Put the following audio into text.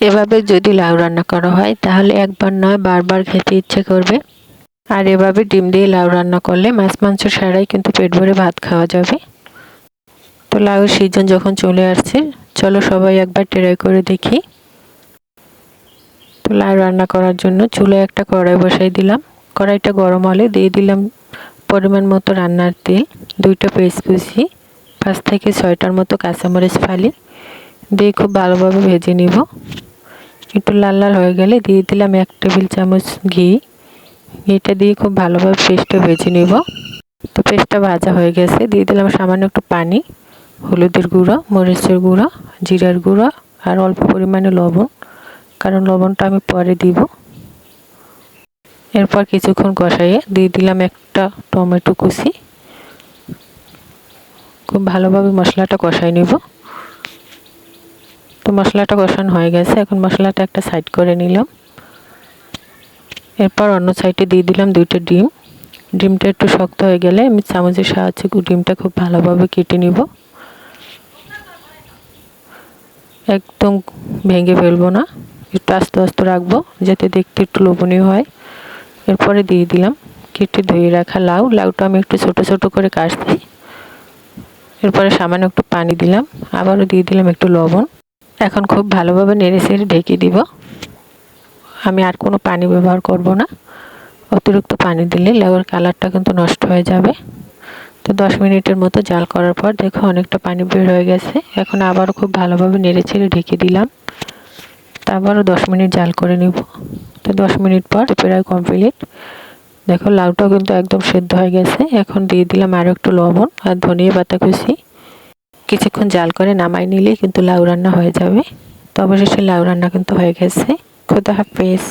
এভাবে যদি লাউ রান্না করা হয় তাহলে একবার নয় বারবার খেতে ইচ্ছে করবে। আর এভাবে ডিম দিয়ে লাউ রান্না করলে মাছ মাংস ছাড়াই কিন্তু পেট ভরে ভাত খাওয়া যাবে। তো লাউয়ের সিজন যখন চলে আসছে, চলো সবাই একবার ট্রাই করে দেখি। তো লাউ রান্না করার জন্য চুলায় একটা কড়াই বসাই দিলাম। কড়াইটা গরম হলে দিয়ে দিলাম পরিমাণ মতো রান্নার তেল, 2টা পেঁয়াজ কুচি, 5 থেকে 6টার মতো কাঁচামরিচ ফালি দিয়ে খুব ভালোভাবে ভেজে নিব। একটু লাল লাল হয়ে গেলে দিয়ে দিলাম 1 টেবিল চামচ ঘি। ঘিটা দিয়ে খুব ভালোভাবে পেস্টটা ভেজে নিব। তো পেস্টটা ভাজা হয়ে গেছে, দিয়ে দিলাম সামান্য একটু পানি, হলুদের গুঁড়ো, মরিচের গুঁড়ো, জিরার গুঁড়ো আর অল্প পরিমাণে লবণ, কারণ লবণটা আমি পরে দিব। এরপর কিছুক্ষণ কষাইয়ে দিয়ে দিলাম একটা টমেটো কুচি। খুব ভালোভাবে মশলাটা কষাই নিব। তো মশলাটা কষানো হয়ে গেছে, এখন মশলাটা একটা সাইড করে নিলাম। এরপর অন্য সাইডে দিয়ে দিলাম 2টা ডিম। ডিমটা একটু শক্ত হয়ে গেলে আমি চামচের সাহায্যে ডিমটা খুব ভালোভাবে কেটে নিব। একদম ভেঙে ফেলবো না, একটু আস্তে আস্তে রাখবো যাতে দেখতে একটু লোভনীয় হয়। এরপরে দিয়ে দিলাম কেটে ধুয়ে রাখা লাউ। লাউটা আমি একটু ছোট ছোট করে কাটছি। এরপরে সামান্য একটু পানি দিলাম, আবারও দিয়ে দিলাম একটু লবণ। এখন খুব ভালোভাবে নেড়ে চেড়ে ঢেকে দিব। আমি আর কোনো পানি ব্যবহার করব না, অতিরিক্ত পানি দিলে লাউয়ের কালারটা কিন্তু নষ্ট হয়ে যাবে। তো 10 মিনিটের মতো জাল করার পর দেখো অনেকটা পানি বের হয়ে গেছে। এখন আবারও খুব ভালোভাবে নেড়ে চেড়ে ঢেকে দিলাম। তো আবারও 10 মিনিট জাল করে নিব। তো 10 মিনিট পর প্রায় কমপ্লিট। দেখো লাউটাও কিন্তু একদম সেদ্ধ হয়ে গেছে। এখন দিয়ে দিলাম আরও একটু লবণ আর ধনিয়া পাতা কুচি। কিছুক্ষণ জাল করে নামাই নিলেই কিন্তু লাউ রান্না হয়ে যাবে। তো অবশেষে লাউ রান্না কিন্তু হয়ে গেছে। খোদা হাফেজ।